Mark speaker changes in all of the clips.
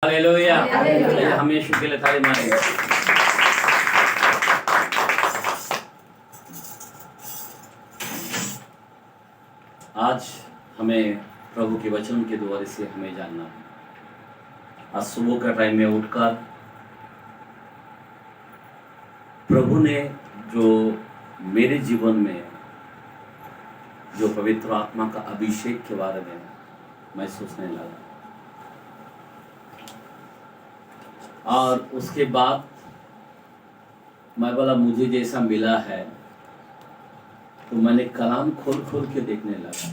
Speaker 1: Hallelujah. हम यीशु के लिए ताली मारेंगे। आज हमें प्रभु के वचन के द्वारा से हमें जानना है। आज सुबह का टाइम में उठकर प्रभु ने जो मेरे जीवन में जो पवित्र आत्मा का अभिषेक के बारे में मैं सोचने लगा, और उसके बाद मैं बोला मुझे जैसा मिला है, तो मैंने कलाम खोल खोल के देखने लगा।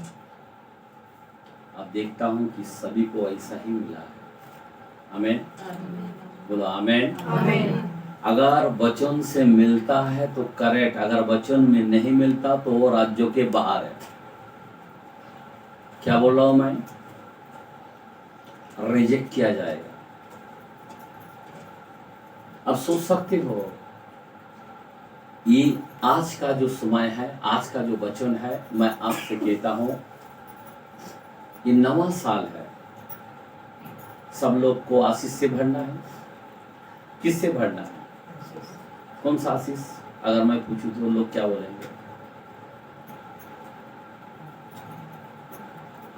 Speaker 1: अब देखता हूँ कि सभी को ऐसा ही मिला है। आमीन, बोलो आमीन। अगर वचन से मिलता है तो करेक्ट, अगर वचन में नहीं मिलता तो वो राज्यों के बाहर है। क्या बोल रहा हूँ मैं? रिजेक्ट किया जाएगा। अब सोच सकते हो, ये आज का जो समय है, आज का जो वचन है, मैं आपसे कहता हूं, ये नवा साल है। सब लोग को आशीष से भरना है। किससे भरना है? कौन सा आशीष? अगर मैं पूछूं तो लोग क्या बोलेंगे?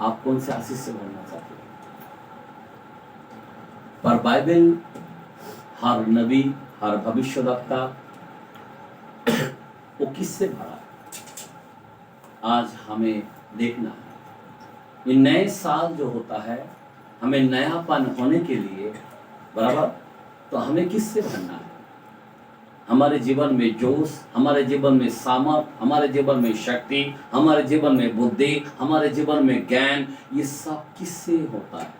Speaker 1: आप कौन से आशीष से भरना चाहते हो? पर बाइबल हर नबी, हर भविष्यवक्ता वो किससे भरा है? आज हमें देखना है। ये नए साल जो होता है, हमें नयापन होने के लिए, बराबर, तो हमें किससे भरना है? हमारे जीवन में जोश, हमारे जीवन में सामर्थ, हमारे जीवन में शक्ति, हमारे जीवन में बुद्धि, हमारे जीवन में ज्ञान, ये सब किससे होता है?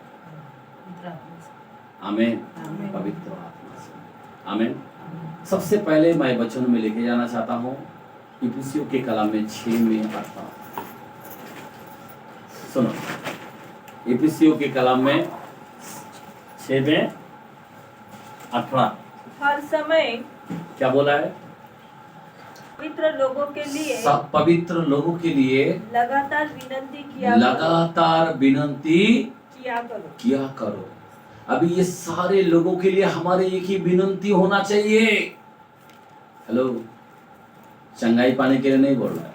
Speaker 1: आमीन, पवित्र आत्मा से। आमीन। सबसे पहले मैं वचन में लेके जाना चाहता हूँ इफिसियों के कलाम में 6 में 18। सुनो, इफिसियों के कलाम में 6 में 18।
Speaker 2: हर समय
Speaker 1: क्या बोला है?
Speaker 2: पवित्र लोगों के लिए,
Speaker 1: सब पवित्र लोगों के लिए
Speaker 2: लगातार विनंती किया करो।
Speaker 1: अभी ये सारे लोगों के लिए हमारे एक ही विनंती होना चाहिए। हेलो, चंगाई पाने के लिए नहीं बोल रहा है,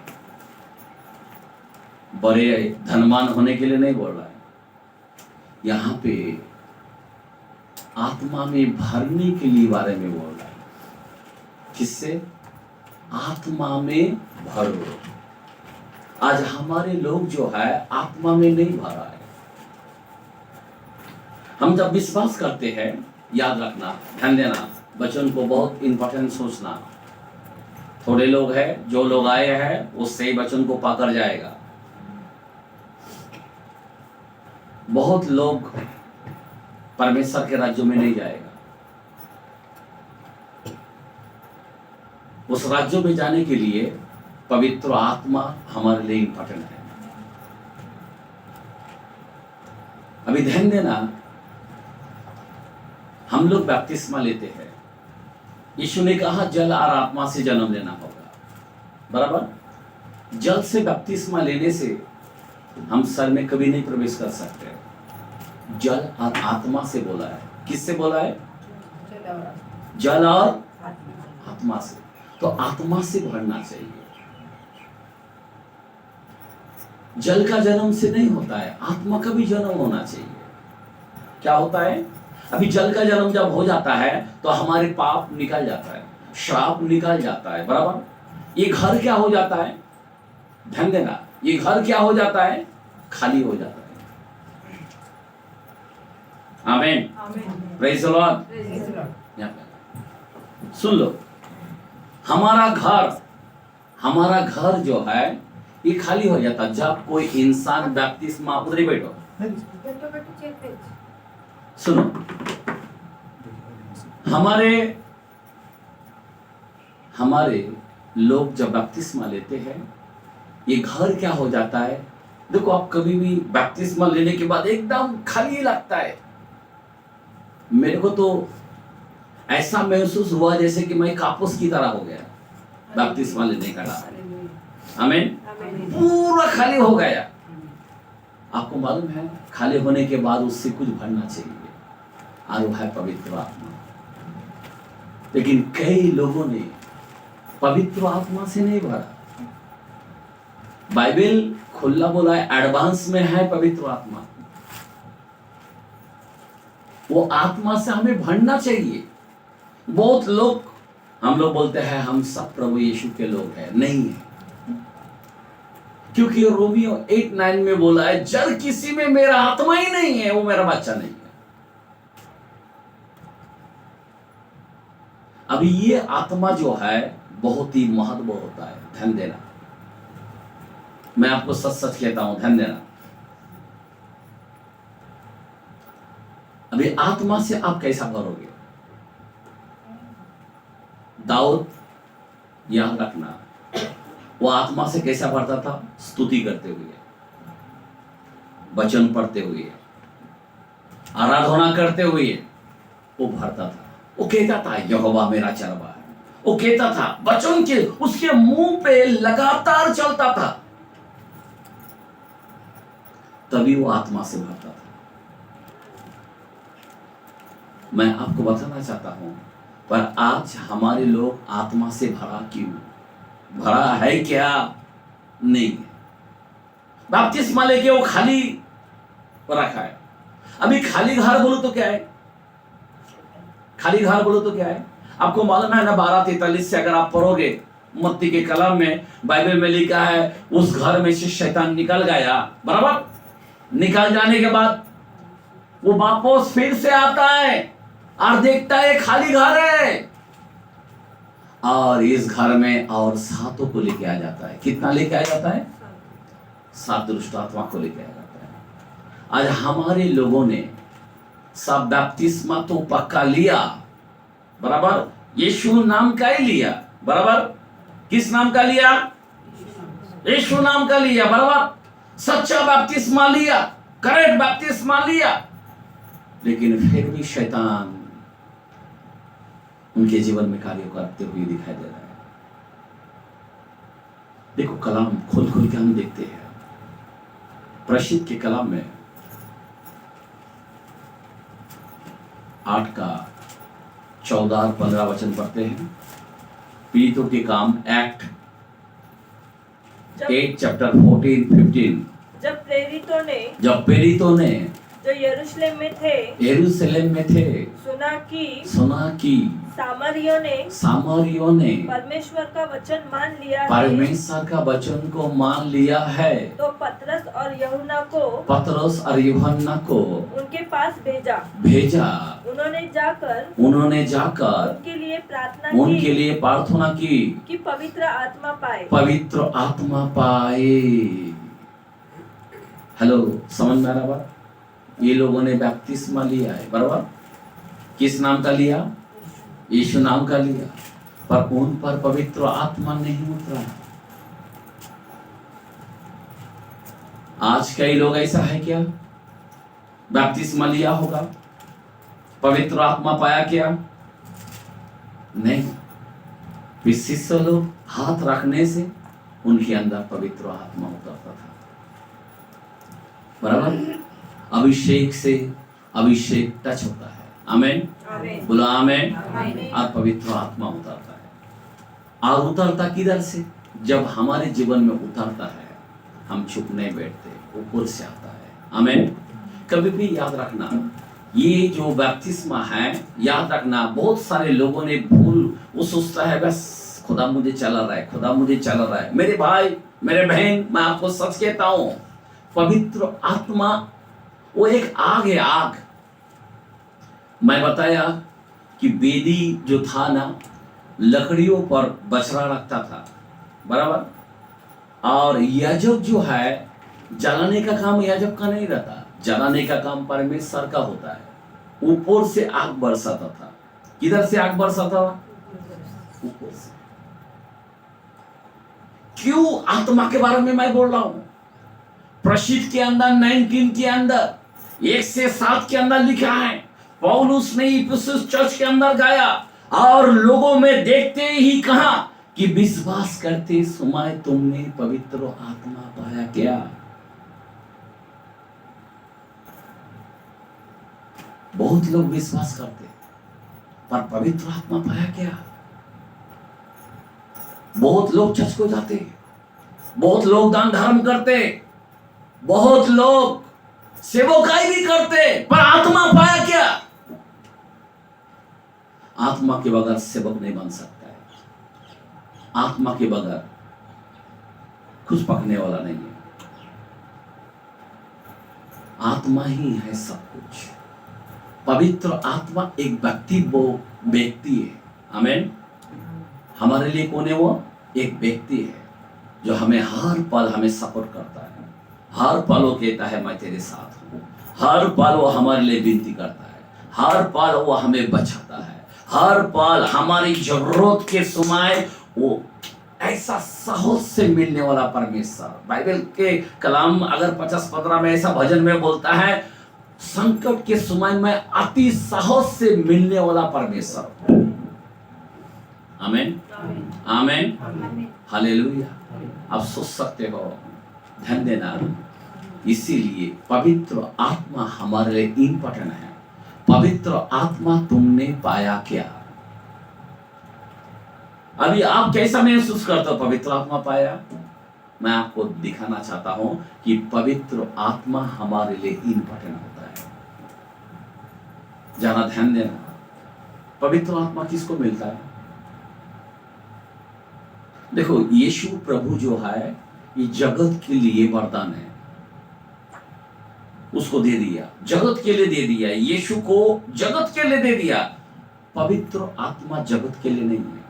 Speaker 1: बड़े धनवान होने के लिए नहीं बोल रहा है। यहाँ पे आत्मा में भरने के लिए बारे में बोल रहा है। किससे? आत्मा में भरो। आज हमारे लोग जो है आत्मा में नहीं भरा है। हम जब विश्वास करते हैं, याद रखना, ध्यान देना, वचन को बहुत इंपॉर्टेंट सोचना। थोड़े लोग हैं, जो लोग आए हैं वो सही वचन को पाकर जाएगा। बहुत लोग परमेश्वर के राज्य में नहीं जाएगा। उस राज्य में जाने के लिए पवित्र आत्मा हमारे लिए इंपॉर्टेंट है। अभी ध्यान देना, हम लोग बपतिस्मा लेते हैं। यीशु ने कहा जल और आत्मा से जन्म लेना होगा, बराबर। जल से बपतिस्मा लेने से हम सर में कभी नहीं प्रवेश कर सकते। जल और आत्मा से बोला है। किससे बोला है? जल और आत्मा से। तो आत्मा से भरना चाहिए। जल का जन्म से नहीं होता है, आत्मा का भी जन्म होना चाहिए। क्या होता है? अभी जल का जन्म जब हो जाता है तो हमारे पाप निकल जाता है, श्राप निकल जाता है, बराबर। ये घर क्या हो जाता है? ध्यान देना, ये घर क्या हो जाता है? खाली हो जाता है। आमीन, प्रेज़ द लॉर्ड। सुन लो, हमारा घर जो है ये खाली हो जाता जब कोई इंसान बपतिस्मा, उधर ही बैठो, सुनो, हमारे लोग जब बपतिस्मा लेते हैं, ये घर क्या हो जाता है? देखो, आप कभी भी बपतिस्मा लेने के बाद एकदम खाली लगता है। मेरे को तो ऐसा महसूस हुआ जैसे कि मैं कापूस की तरह हो गया बपतिस्मा लेने का बाद। आमीन, पूरा खाली हो गया। आपको मालूम है, खाली होने के बाद उससे कुछ भरना चाहिए। और वो है पवित्र आत्मा। लेकिन कई लोगों ने पवित्र आत्मा से नहीं भरा। बाइबल खुला बोला है, एडवांस में है पवित्र आत्मा। वो आत्मा से हमें भरना चाहिए। बहुत लोग, हम लोग बोलते हैं हम सब प्रभु यीशु के लोग हैं, नहीं है। क्योंकि रोमियो 8:9 में बोला है, जब किसी में मेरा आत्मा ही नहीं है वो मेरा बच्चा नहीं है। अभी ये आत्मा जो है बहुत ही महत्व होता है। ध्यान देना, मैं आपको सच सच कहता हूं, ध्यान देना। अभी आत्मा से आप कैसा भरोगे? दाऊद, याद रखना, वो आत्मा से कैसा भरता था? स्तुति करते हुए, वचन पढ़ते हुए, आराधना करते हुए वो भरता था। वो कहता था यहोवा मेरा चरवाहा है। वो कहता था, वचन के उसके मुंह पे लगातार चलता था, तभी वो आत्मा से भरता था। मैं आपको बताना चाहता हूं, पर आज हमारे लोग आत्मा से भरा क्यों? भरा है क्या? नहीं है। बपतिस्मा लेके वो खाली रखा है। अभी खाली घर बोलो तो क्या है? खाली घर बोलो तो क्या है? आपको मालूम है ना, 12:43 से अगर आप पढ़ोगे मत्ती के कलम में, बाइबल में लिखा है, उस घर में से शैतान निकल गया। बराबर, निकल जाने के बाद वो वापस फिर से आता है और देखता है खाली घर है, और इस घर में और 7 को लेके आ जाता है। कितना लेके आ जाता है? 7 दुष्ट आत्मा को लेके आ जाता है। आज हमारे लोगों ने सब बपतिस्मा तो पक्का लिया, बराबर, यीशु नाम का ही लिया, बराबर। किस नाम का लिया? यीशु नाम का लिया, बराबर। सच्चा बपतिस्मा लिया, करेक्ट बपतिस्मा लिया, लेकिन फिर भी शैतान उनके जीवन में कार्य करते हुए दिखाई दे रहा है। देखो, कलाम खोल खोल के हम देखते हैं। प्रसिद्ध के कलाम में 8:14 और 15 वचन पढ़ते हैं। पीड़ितों के काम, एक्ट 8 चैप्टर 14-15।
Speaker 2: जब
Speaker 1: प्रेरितों ने
Speaker 2: जो यरूशलेम में थे
Speaker 1: सुना कि सामरियों ने
Speaker 2: परमेश्वर का वचन मान लिया
Speaker 1: परमेश्वर का वचन को मान लिया है,
Speaker 2: तो पतरस और यूहन्ना को उनके पास भेजा। उन्होंने जाकर उनके लिए प्रार्थना की कि पवित्र आत्मा पाए। हेलो, समझ में आ रहा बात? ये लोगों ने बपतिस्मा लिया है, बराबर। किस नाम का लिया? यीशु नाम का लिया, पर उन पर पवित्र आत्मा नहीं उतरा। आज कई लोग ऐसा है क्या? बपतिस्मा लिया होगा, पवित्र आत्मा पाया क्या? नहीं। विशिष्ट लोग हाथ रखने से उनके अंदर पवित्र आत्मा उतरता था, बराबर। अभिषेक से अभिषेक टच होता है। आमेन, बोला आमेन। और पवित्र आत्मा उतरता है। और उतरता किधर से? जब हमारे जीवन में उतरता है, हम चुप नहीं बैठते, ऊपर से आता है। आमेन। कभी भी याद रखना, ये जो बपतिस्मा है, याद रखना, बहुत सारे लोगों ने भूल, वो सोचता है बस खुदा मुझे चला रहा है, खुदा मुझे चला रहा है। मेरे भाई, मेरे बहन, मैं आपको सच कहता हूं, पवित्र आत्मा वो एक आग है, आग। मैं बताया कि वेदी जो था ना, लकड़ियों पर बछड़ा रखता था, बराबर। और याजक जो है, जलाने का काम याजक का नहीं रहता, जलाने का काम परमेश्वर का होता है। ऊपर से आग बरसाता था। किधर से आग बरसाता था? ऊपर से। क्यों आत्मा के बारे में मैं बोल रहा हूं? प्रसिद्ध के अंदर 19 के अंदर 1-7 के अंदर लिखा है, पौलुस ने इफिसुस चर्च के अंदर गाया और लोगों में देखते ही कहा कि विश्वास करते समय तुमने पवित्र आत्मा पाया क्या? बहुत लोग विश्वास करते पर पवित्र आत्मा पाया क्या? बहुत लोग चर्च को जाते, बहुत लोग दान धर्म करते, बहुत लोग सेवकाई भी करते, पर आत्मा पाया क्या? आत्मा के बगैर सेवक नहीं बन सकता है। आत्मा के बगैर कुछ पकने वाला नहीं है। आत्मा ही है सब कुछ। पवित्र आत्मा एक व्यक्ति है। आमीन। हमारे लिए कौन है वो? एक व्यक्ति है जो हमें हर पल हमें सपोर्ट करता है, हर पल वो कहता है मैं तेरे साथ हूँ, हर पल वो हमारे लिए विनती करता है, हर पल वो हमें बचाता है, हर पल हमारी जरूरत के समय वो ऐसा साहस से मिलने वाला परमेश्वर। बाइबल के कलाम अगर 50-15 में ऐसा भजन में बोलता है, संकट के समय में अति साहस से मिलने वाला परमेश्वर। आमीन, आमीन, हालेलुया। आप सोच सकते हो, ध्यान देना, इसीलिए पवित्र आत्मा हमारे लिए इंपॉर्टेंट है। पवित्र आत्मा तुमने पाया क्या? अभी आप कैसा महसूस करते हो पवित्र आत्मा पाया? मैं आपको दिखाना चाहता हूं कि पवित्र आत्मा हमारे लिए इंपॉर्टेंट होता है। जरा ध्यान देना, पवित्र आत्मा किसको मिलता है? देखो, यीशु प्रभु जो है ये जगत के लिए वरदान है, उसको दे दिया, जगत के लिए दे दिया, यीशु को जगत के लिए दे दिया। पवित्र आत्मा जगत के लिए नहीं है।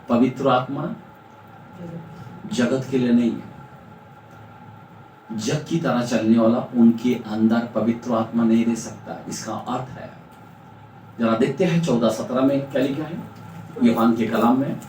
Speaker 2: पवित्र आत्मा जगत के लिए नहीं है। जग की तरह चलने वाला उनके अंदर पवित्र आत्मा नहीं रह सकता। इसका अर्थ है, जरा देखते हैं 14-17 में क्या लिखा है यूहन्ना के कलाम में।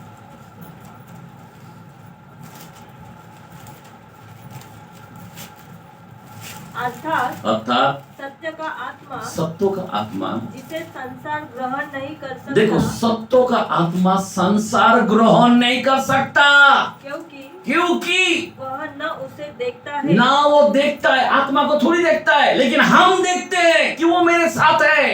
Speaker 2: अर्थात
Speaker 3: सत्य का आत्मा,
Speaker 2: सत्य का आत्मा
Speaker 3: जिसे संसार ग्रहण नहीं कर सकता।
Speaker 2: देखो, सत्य का आत्मा संसार ग्रहण नहीं कर सकता, क्योंकि
Speaker 3: वह न उसे देखता है,
Speaker 2: ना वो देखता है, आत्मा को थोड़ी देखता है, लेकिन हम देखते हैं कि वो मेरे साथ है,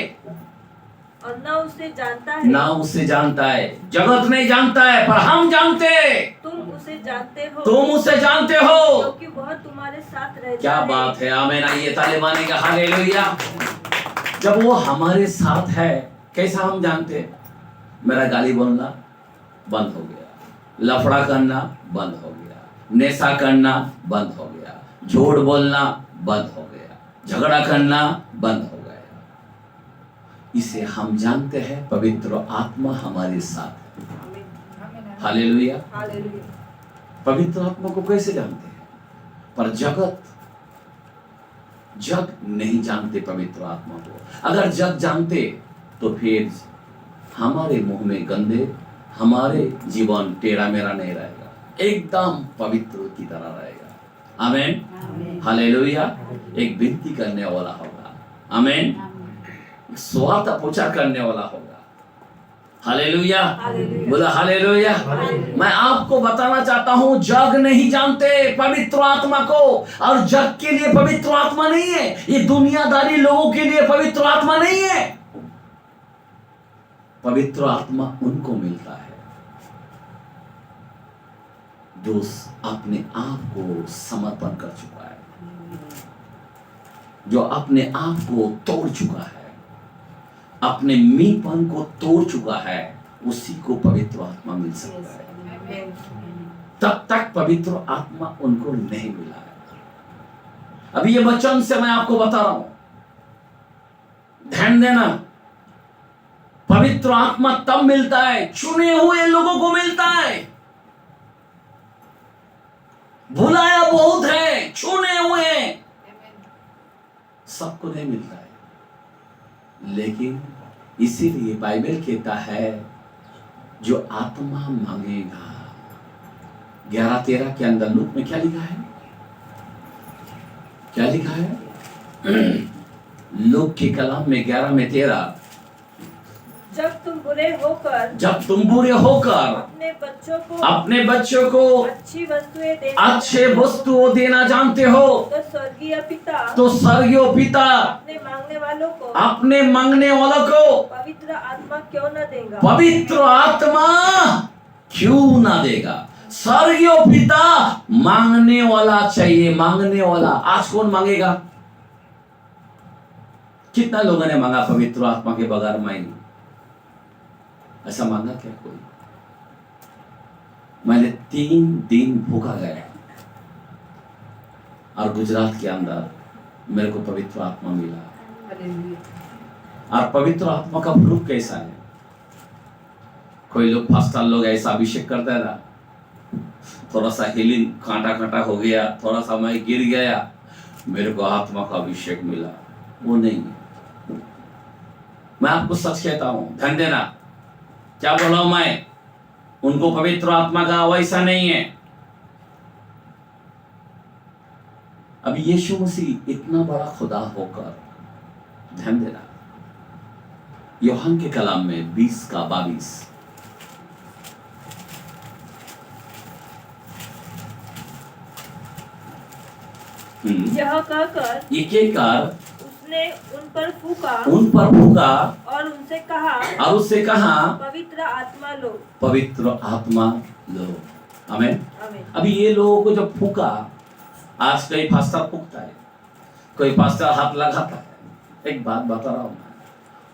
Speaker 3: और न उसे जानता है,
Speaker 2: ना उसे जानता है। जगत नहीं जानता है पर हम जानते हैं।
Speaker 3: तुम उसे जानते हो,
Speaker 2: तुम उसे जानते हो
Speaker 3: क्योंकि वह तुम्हारे साथ रहता है।
Speaker 2: क्या बात है, आमीन। आइए ताली मारेगा, हालेलुया। जब वो हमारे साथ है, कैसा हम जानते हैं? मेरा गाली बोलना बंद हो गया, लफड़ा करना बंद हो गया, नेशा करना बंद हो गया, झूठ बोलना बंद हो गया, झगड़ा करना बंद हो गया। इसे हम जानते हैं, पवित्र आत्मा हमारे साथ है। हालेलुया। पवित्र आत्मा को कैसे जानते हैं? पर जग नहीं जानते पवित्र आत्मा को। अगर जग जानते तो फिर हमारे मुंह में गंदे, हमारे जीवन टेढ़ा मेढ़ा नहीं रहेगा, एकदम पवित्र की तरह रहेगा। आमीन, हालेलुया। एक विनती करने वाला होगा, आमीन, स्वार्थ पूछा करने वाला होगा। हालेलुया, बोला हालेलुया। मैं आपको बताना चाहता हूं, जग नहीं जानते पवित्र आत्मा को, और जग के लिए पवित्र आत्मा नहीं है, ये दुनियादारी लोगों के लिए पवित्र आत्मा नहीं है। पवित्र आत्मा उनको मिलता है जो अपने आप को समर्पण कर चुका है, जो अपने आप को तोड़ चुका है, अपने मीपन को तोड़ चुका है, उसी को पवित्र आत्मा मिल सकता है। तब तक पवित्र आत्मा उनको नहीं मिला है। अभी ये वचन से मैं आपको बता रहा हूं, ध्यान देना। पवित्र आत्मा तब मिलता है, चुने हुए लोगों को मिलता है। बुलाया बहुत है, चुने हुए सबको नहीं मिलता है। लेकिन इसीलिए बाइबल कहता है, जो आत्मा मांगेगा, 11:13 के अंदर लूक में क्या लिखा है? क्या लिखा है? लूक के कलाम में 11 में 13,
Speaker 3: जब तुम बुरे होकर
Speaker 2: अपने बच्चों को
Speaker 3: अच्छी वस्तुएं
Speaker 2: अच्छे वस्तुओं देना जानते हो,
Speaker 3: तो स्वर्गीय पिता
Speaker 2: तो स्वर्गीय पिता
Speaker 3: अपने मांगने वालों को
Speaker 2: पवित्र
Speaker 3: आत्मा क्यों न देगा?
Speaker 2: पवित्र आत्मा क्यों ना देगा? स्वर्गीय पिता मांगने वाला चाहिए, मांगने वाला। आज कौन मांगेगा? कितना लोगों ने मांगा पवित्र आत्मा के बगैर मांगी? ऐसा मांगा क्या कोई? मैंने 3 दिन भूखा गया और गुजरात के अंदर मेरे को पवित्र आत्मा मिला। और पवित्र आत्मा का फ्रूट कैसा है? कोई लोग पास्टर लोग ऐसा अभिषेक करते हैं ना, थोड़ा सा हीलिंग कांटा हो गया, थोड़ा सा मैं गिर गया, मेरे को आत्मा का अभिषेक मिला। वो नहीं है। मैं आपको सच कहता हूं, ध्यान देना, क्या बोला हूं मैं? उनको पवित्र आत्मा का वैसा नहीं है। अब यीशु मसीह इतना बड़ा खुदा होकर, ध्यान देना, यूहन्ना के कलाम में 20:22
Speaker 3: यह कहकर
Speaker 2: ये कहकर
Speaker 3: उसने उन पर फूका
Speaker 2: और उससे कहा
Speaker 3: पवित्र आत्मा लो,
Speaker 2: पवित्र आत्मा लो। आमीन।
Speaker 3: आमीन।
Speaker 2: अभी ये लोगों को जब फूका, आज कई पास्टर फूकता है, कोई पास्टर हाथ लगाता है। एक बात बता रहा हूं मैं,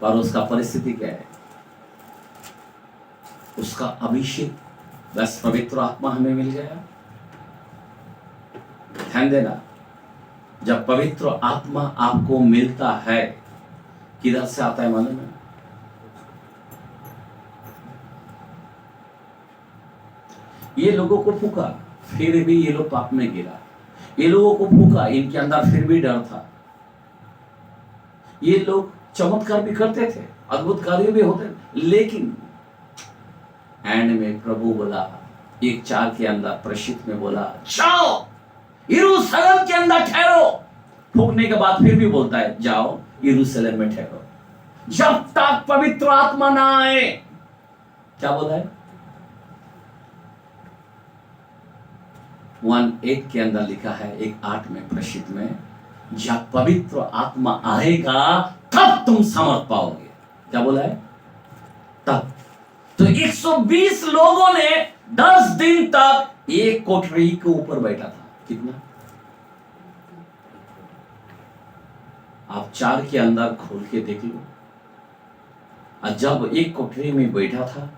Speaker 2: पर उसका परिस्थिति क्या है? उसका अभिषेक, बस पवित्र आत्मा हमें मिल गया। ध्यान देना, जब पवित्र आत्मा आपको मिलता है, किधर से आता है मालूम है? ये लोगों को फूका, फिर भी ये लोग पाप में गिरा। ये लोगों को फूका, इनके अंदर फिर भी डर था। ये लोग चमत्कार भी करते थे, अद्भुत कार्य भी होते थे, लेकिन एंड में प्रभु बोला, 1:4 के अंदर प्रशित में बोला, जाओ यरूशलेम के अंदर ठहरो। फूकने के बाद फिर भी बोलता है, जाओ यरूशलेम में ठहरो, जब तक पवित्र आत्मा ना आए। क्या बोला है? 1:1 के अंदर लिखा है, 1:8 में प्रशित में, जब पवित्र आत्मा आएगा तब तुम सामर्थ पाओगे। क्या बोला है? तब। तो 120 लोगों ने 10 दिन तक एक कोठरी के ऊपर बैठा था। कितना? आप 4 के अंदर खोल के देख लो। और जब एक कोठरी में बैठा था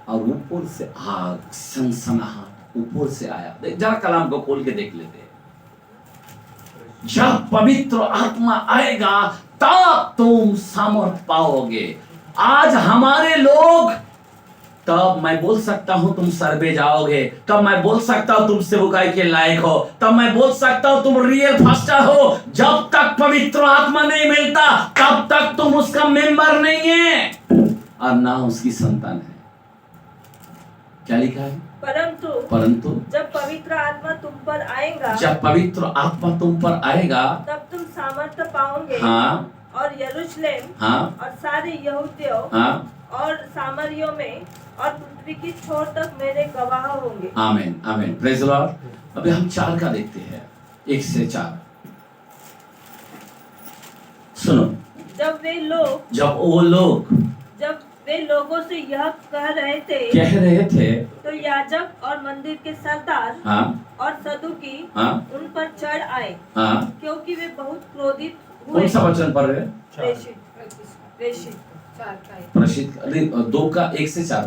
Speaker 2: और ऊपर से आग, सनसनाहट ऊपर से आया। जरा कलाम को खोल के देख लेते हैं। जब पवित्र आत्मा आएगा तब तुम सामर्थ पाओगे। आज हमारे लोग, तब मैं बोल सकता हूं तुम सर्वे जाओगे, तब मैं बोल सकता हूं तुम सेवकाई के लायक हो, तब मैं बोल सकता हूं तुम रियल फास्टर हो। जब तक पवित्र आत्मा नहीं मिलता तब तक तुम उसका मेंबर नहीं है और ना उसकी संतान है। क्या लिखा है? परंतु
Speaker 3: जब पवित्र आत्मा तुम पर आएगा,
Speaker 2: जब पवित्र आत्मा तुम पर आएगा
Speaker 3: तब तुम सामर्थ्य पाओगे।
Speaker 2: हाँ,
Speaker 3: और यरूशलेम
Speaker 2: हाँ,
Speaker 3: और सारे यहूदियों
Speaker 2: हाँ,
Speaker 3: और सामरियों में और पृथ्वी की छोर तक मेरे गवाह होंगे।
Speaker 2: आमीन, आमीन, प्रेज़ द लॉर्ड। अभी हम 4 का देखते हैं, 1 से 4। सुनो,
Speaker 3: जब वे लोगों से यह कह रहे थे, तो याजक और मंदिर के सरदार
Speaker 2: हाँ,
Speaker 3: और सदुकी
Speaker 2: हाँ,
Speaker 3: उन पर चढ़ आए,
Speaker 2: हाँ,
Speaker 3: क्योंकि वे बहुत क्रोधित
Speaker 2: कौन
Speaker 3: हुए।
Speaker 2: सा वचन पढ़ रहे? प्रशित 2 का 1 से 4।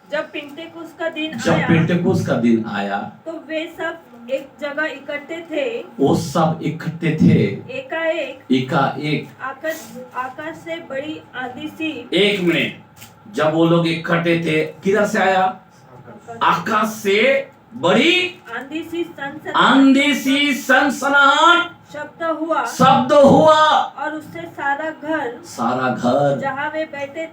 Speaker 3: जब पिंटेकुस्त का दिन
Speaker 2: जब
Speaker 3: आया,
Speaker 2: पेंटेकोस्त का दिन आया,
Speaker 3: तो वे सब एक जगह इकट्ठे थे।
Speaker 2: वो सब इकट्ठे थे।
Speaker 3: एकाएक आकाश से बड़ी आंधी सी।
Speaker 2: 1 मिनट, जब वो लोग इकट्ठे थे, किधर से आया? आकाश से बड़ी आंधी सी सनसनाहट शब्द हुआ
Speaker 3: और उससे सारा घर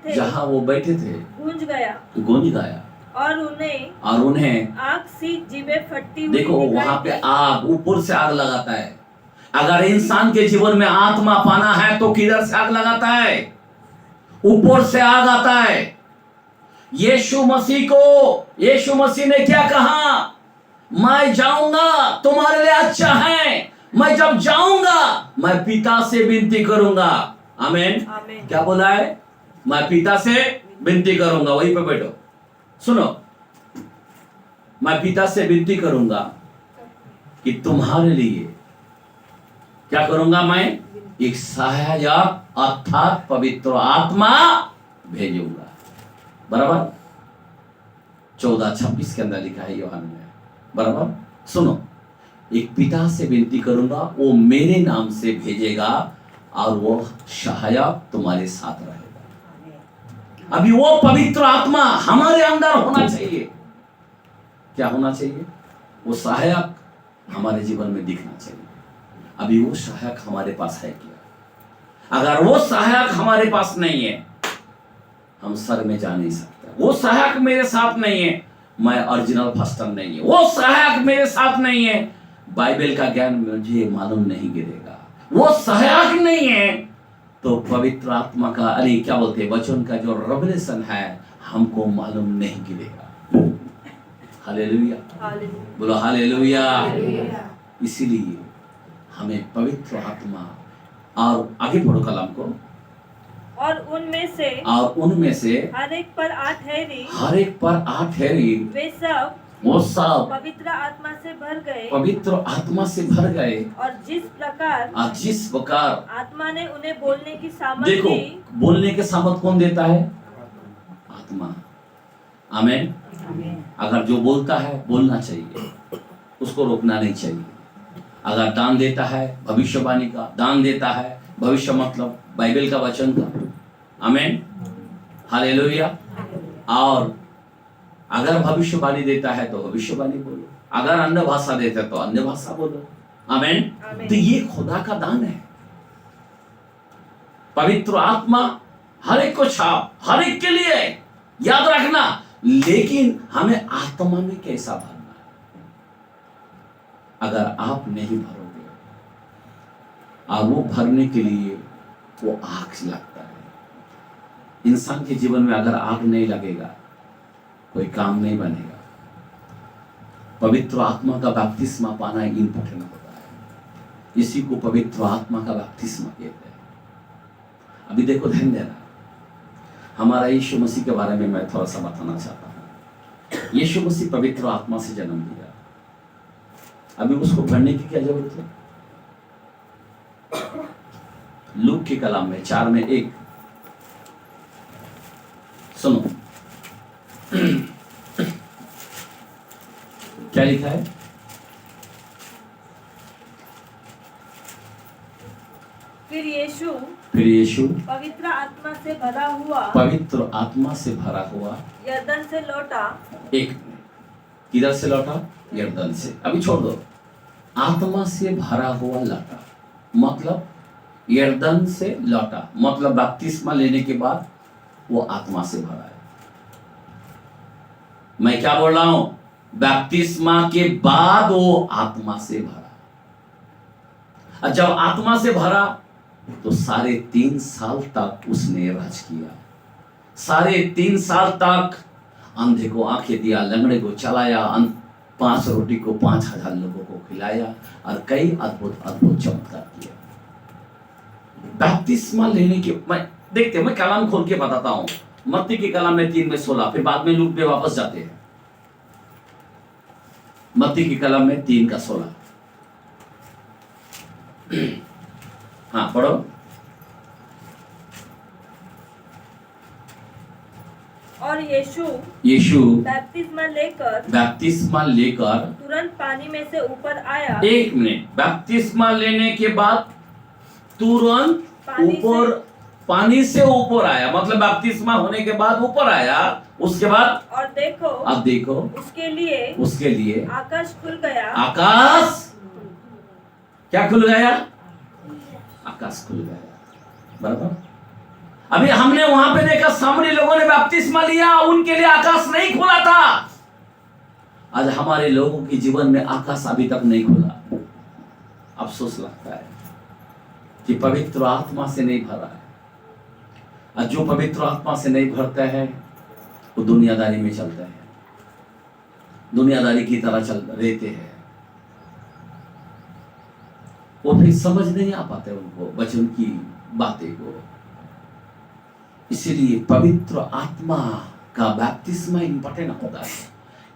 Speaker 2: जहाँ वो बैठे थे
Speaker 3: गूंज
Speaker 2: गया
Speaker 3: और
Speaker 2: उन्हें
Speaker 3: आग सी जीभें फटती हुई
Speaker 2: देखो,
Speaker 3: दिखाई
Speaker 2: वहां पे
Speaker 3: दी।
Speaker 2: आग, ऊपर से आग लगाता है। अगर इंसान के जीवन में आत्मा पाना है तो किधर से आग लगाता है? ऊपर से आग आता है। यीशु मसीह ने क्या कहा? मैं जाऊंगा, तुम्हारे लिए अच्छा है। मैं जब जाऊंगा मैं पिता से विनती करूंगा। आमीन। क्या बोला है? मैं पिता से विनती करूंगा। वहीं पे बैठो, सुनो। मैं पिता से विनती करूंगा कि तुम्हारे लिए क्या करूंगा? मैं एक सहायक अर्थात पवित्र आत्मा भेजूंगा। बराबर 14:26 के अंदर लिखा है यूहन्ना में। बराबर सुनो, एक पिता से विनती करूंगा, वो मेरे नाम से भेजेगा और वो सहायक तुम्हारे साथ रहेगा। अभी वो पवित्र आत्मा हमारे अंदर होना चाहिए। क्या होना चाहिए? वो सहायक हमारे जीवन में दिखना चाहिए। अभी वो सहायक हमारे पास है क्या? अगर वो सहायक हमारे पास नहीं है, हम सर में जा नहीं सकते। वो सहायक मेरे साथ नहीं है, मैं ओरिजिनल फास्टर नहीं है। वो सहायक मेरे साथ नहीं है, बाइबल का ज्ञान मुझे मालूम नहीं गिरेगा। वो सहायक नहीं है तो पवित्र आत्मा का, अरे क्या बोलते हैं, वचन का जो रेवलेशन है हमको मालूम नहीं गिरेगा। हालेलुया, बोलो हालेलुया। इसीलिए हमें पवित्र आत्मा, और आगे पढ़ो कलाम को,
Speaker 3: और उनमें से हर एक पर आ ठहरी वो सब पवित्र आत्मा से भर गए। और जिस प्रकार आत्मा ने उन्हें बोलने की सामर्थ दी।
Speaker 2: देखो, बोलने के सामर्थ कौन देता है? आत्मा। आमीन। अगर जो बोलता है बोलना चाहिए, उसको रोकना नहीं चाहिए। अगर दान देता है, भविष्यवाणी का दान देता है, भविष्य मतलब बाइबल का वचन का। आमीन, हालेलुया। और अगर भविष्यवाणी देता है तो भविष्यवाणी बोलो, अगर अन्य भाषा देता है तो अन्य भाषा बोलो। आमीन। तो ये खुदा का दान है। पवित्र आत्मा हर एक को छाप, हर एक के लिए याद रखना, लेकिन हमें आत्मा में कैसा भरना है। अगर आप नहीं भरोगे, और वो भरने के लिए वो आग लगता है। इंसान के जीवन में अगर आग नहीं लगेगा कोई काम नहीं बनेगा। पवित्र आत्मा का बपतिस्मा पाना इंपॉर्टेंट होता है। इसी को पवित्र आत्मा का बपतिस्मा कहते हैं। अभी देखो, ध्यान देना, हमारा यीशु मसीह के बारे में मैं थोड़ा सा बताना चाहता हूँ। यीशु मसीह पवित्र आत्मा से जन्म लिया। अभी उसको भरने की क्या जरूरत है? लूक के कलाम में 4:1 सुनो क्या लिखा है?
Speaker 3: फिर यीशु
Speaker 2: पवित्र आत्मा से भरा हुआ
Speaker 3: यरदन से लौटा।
Speaker 2: एक किधर से लौटा? यरदन से। अभी छोड़ दो, आत्मा से भरा हुआ लौटा मतलब यरदन से लौटा मतलब बपतिस्मा लेने के बाद वो आत्मा से भरा है। मैं क्या बोल रहा हूं? बपतिस्मा के बाद वो आत्मा से भरा। और जब आत्मा से भरा तो 3.5 साल तक उसने राज किया। 3.5 साल तक अंधे को आंखें दिया, लंगड़े को चलाया, 5 रोटी को 5,000 लोगों को खिलाया और कई अद्भुत चमत्कार किए। बपतिस्मा लेने के मैं कलाम खोल के बताता हूं। मत्ती के कलाम में 3:16, फिर बाद में लूक पे वापस जाते हैं। मत्ती के कलाम में 3:16। हाँ पढ़ो।
Speaker 3: और यीशु
Speaker 2: बपतिस्मा लेकर
Speaker 3: तुरंत पानी में से ऊपर आया।
Speaker 2: एक मिनट, बपतिस्मा लेने के बाद तुरंत पानी से ऊपर आया मतलब बपतिस्मा होने के बाद ऊपर आया। उसके बाद और देखो उसके लिए
Speaker 3: आकाश खुल गया।
Speaker 2: आकाश क्या खुल गया? आकाश खुल गया। बराबर। अभी हमने वहां पे देखा सामने लोगों ने बपतिस्मा लिया, उनके लिए आकाश नहीं खुला था। आज हमारे लोगों के जीवन में आकाश अभी तक नहीं खुला। अफसोस लगता है कि पवित्र आत्मा से नहीं भरा है। और जो पवित्र आत्मा से नहीं भरता है वो दुनियादारी में चलता है, दुनियादारी की तरह चल रहते हैं। वो फिर समझ नहीं आ पाते उनको वचन की बातें को। इसीलिए पवित्र आत्मा का बपतिस्मा इंपॉर्टेंट होता है।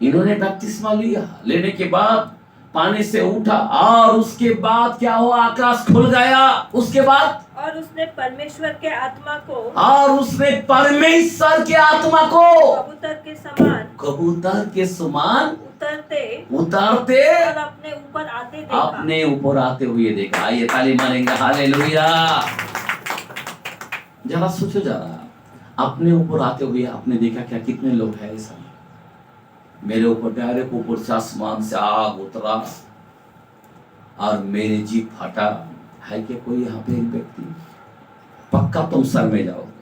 Speaker 2: इन्होंने बपतिस्मा लिया, लेने के बाद पानी से उठा और उसके बाद क्या हुआ, आकाश खुल गया। उसके बाद
Speaker 3: और उसने परमेश्वर के आत्मा को
Speaker 2: कबूतर के समान उतरते
Speaker 3: और अपने ऊपर आते
Speaker 2: हुए देखा। आइए ताली मारेंगे, हालेलुया। जरा सोचो, जरा अपने ऊपर आते हुए आपने देखा क्या? कितने लोग हैं ऐसा? मेरे ऊपर डायरेक्ट ऊपर से आसमान से आग उतरा और मेरे जीभ फटा। है क्या कोई यहाँ पे एक व्यक्ति? पक्का तुम सर में जाओगे।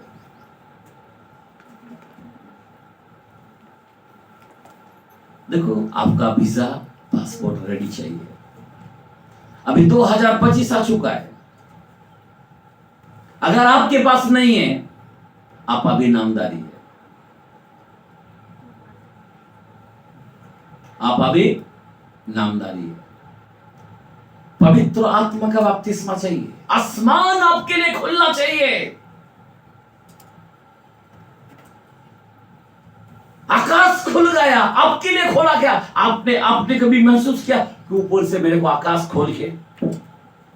Speaker 2: देखो, आपका वीजा पासपोर्ट रेडी चाहिए। अभी 2025 आ चुका है। अगर आपके पास नहीं है, आप अभी नामदारी है, आप अभी नामदारी है। पवित्र आत्मा का बपतिस्मा चाहिए। आसमान आपके लिए खुलना चाहिए। आकाश खुल गया, आपके लिए खोला गया। आपने कभी महसूस किया कि ऊपर से मेरे को आकाश खोल के,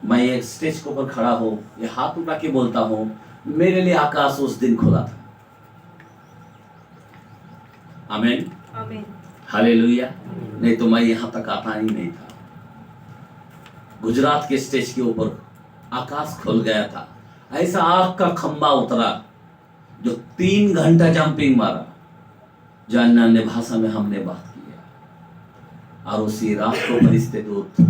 Speaker 2: मैं एक स्टेज के ऊपर खड़ा हूं, ये हाथ उठा के बोलता हूं, मेरे लिए आकाश उस दिन खुला था। आमीन,
Speaker 3: आमीन,
Speaker 2: हालेलुया। नहीं तो मैं यहां तक आता ही नहीं था। गुजरात के स्टेज के ऊपर आकाश खुल गया था। ऐसा आग का खंबा उतरा जो 3 घंटा जंपिंग मारा। जो अन्य भाषा में हमने बात किया और उसी रात को फरिश्ते दूत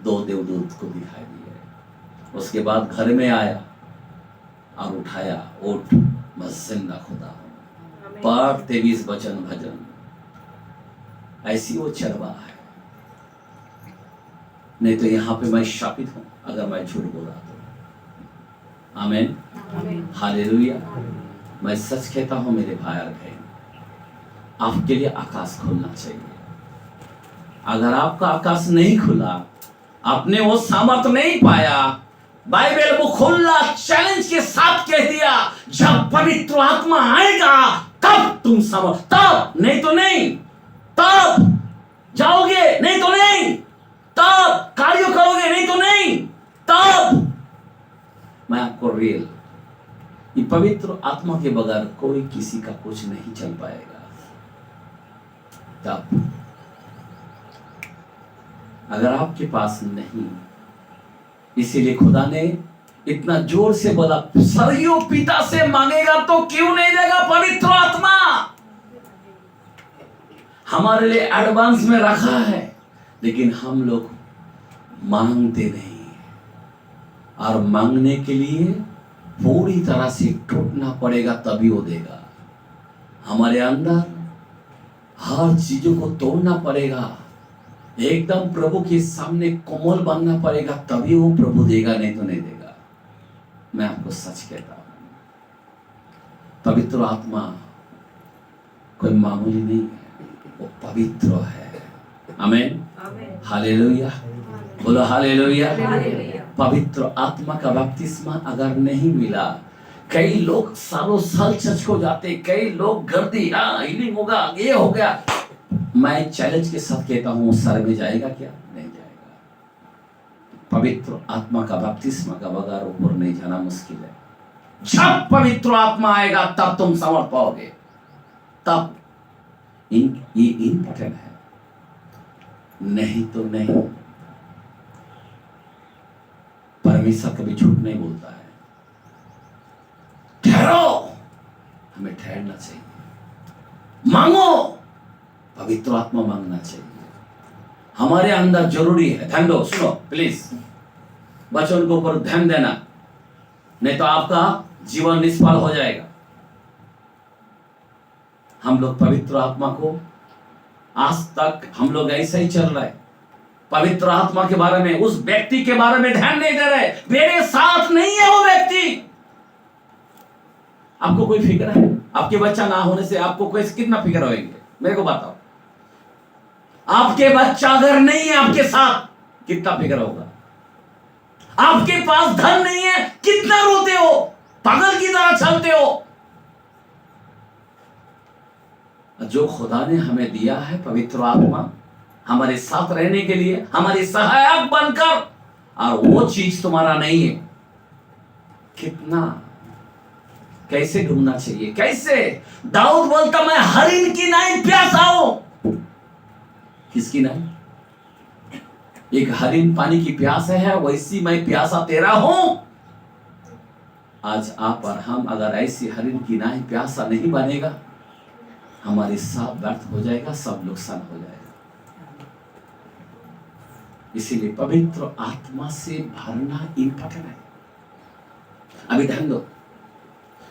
Speaker 2: 2 देवदूत को दिखाई दिए। उसके बाद घर में आया और उठाया, उठ मैं जिंदा खुदा हूं, पाठ 23 वचन भजन। ऐसी वो चरवा है। नहीं तो यहां पे मैं शापित हूं अगर मैं झूठ बोला तो। आमीन, हालेलुया। मैं सच कहता हूं मेरे भाई और बहन, आपके लिए आकाश खुलना चाहिए। अगर आपका आकाश नहीं खुला, आपने वो सामर्थ्य नहीं पाया, बाइबल वो खुला चैलेंज के साथ कह दिया, जब पवित्र आत्मा आएगा तब तुम समझ, तब, नहीं तो नहीं, तब जाओगे, नहीं तो नहीं, तब कार्य करोगे, नहीं तो नहीं, तब। मैं आपको रियल, ये पवित्र आत्मा के बगैर कोई किसी का कुछ नहीं चल पाएगा। तब अगर आपके पास नहीं, इसीलिए खुदा ने इतना जोर से बोला, स्वर्गीय पिता से मांगेगा तो क्यों नहीं देगा पवित्र आत्मा। हमारे लिए एडवांस में रखा है, लेकिन हम लोग मांगते नहीं। और मांगने के लिए पूरी तरह से टूटना पड़ेगा तभी वो देगा। हमारे अंदर हर चीजों को तोड़ना पड़ेगा, एकदम प्रभु के सामने कोमल बनना पड़ेगा, तभी वो प्रभु देगा, नहीं तो नहीं देगा। मैं आपको सच कहता हूं, पवित्र आत्मा कोई मामूली नहीं है, वो पवित्र है। आमीन, हालेलुया, बोलो हालेलुया। पवित्र आत्मा का बपतिस्मा अगर नहीं मिला, कई लोग सालों साल चर्च को जाते, कई लोग गर्दी, हीलिंग होगा, ये हो गया। मैं चैलेंज के साथ कहता हूं, सर में जाएगा क्या? नहीं जाएगा। पवित्र आत्मा का बपतिस्मा का बगैर ऊपर नहीं जाना मुश्किल है। जब पवित्र आत्मा आएगा तब तुम समझ पाओगे, तब ये इंपॉर्टेंट है, नहीं तो नहीं। परमेश्वर कभी झूठ नहीं बोलता है। ठहरो, हमें ठहरना चाहिए। मांगो, पवित्र आत्मा मांगना चाहिए। हमारे अंदर जरूरी है। ध्यान दो, सुनो प्लीज, वचन के ऊपर ध्यान देना, नहीं तो आपका जीवन निष्फल हो जाएगा। हम लोग पवित्र आत्मा को आज तक हम लोग ऐसे ही चल रहे हैं। पवित्र आत्मा के बारे में, उस व्यक्ति के बारे में ध्यान नहीं दे रहे। मेरे साथ नहीं है वो व्यक्ति, आपको कोई फिक्र है? आपके बच्चा ना होने से आपको कैसे कितना फिक्र होएंगे? मेरे को बताओ। आपके बच्चा अगर नहीं है आपके साथ, कितना फिक्र होगा? आपके पास धन नहीं है, कितना रोते हो, पागल की तरह चलते हो। जो खुदा ने हमें दिया है पवित्र आत्मा हमारे साथ रहने के लिए, हमारे सहायक बनकर, और वो चीज तुम्हारा नहीं है, कितना कैसे ढूंढना चाहिए? कैसे? दाऊद बोलता मैं हरिण की नाई प्यासा हूं। किसकी नाई? एक हरिण पानी की प्यास है, वैसी मैं प्यासा तेरा हूं। आज आप और हम अगर ऐसी हरिण की नाई प्यासा नहीं बनेगा, हमारे साथ व्यर्थ हो जाएगा, सब नुकसान हो जाएगा। इसीलिए पवित्र आत्मा से भरना इंपॉर्टेंट है। अभी ध्यान दो,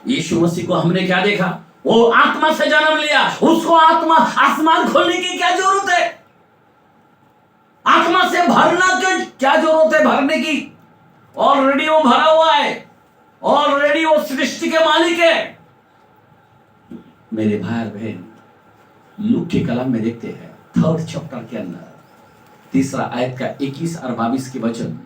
Speaker 2: यीशु मसीह को हमने क्या देखा? वो आत्मा से जन्म लिया, उसको आत्मा आसमान खोलने की क्या जरूरत है? आत्मा से भरना क्यों, क्या जरूरत है भरने की? ऑलरेडी वो भरा हुआ है, ऑलरेडी वो सृष्टि के मालिक है। मेरे भाई और बहन, लूक के कलाम में देखते हैं 3rd चैप्टर के अंदर 3रा आयत का 21 और 22 के वचन,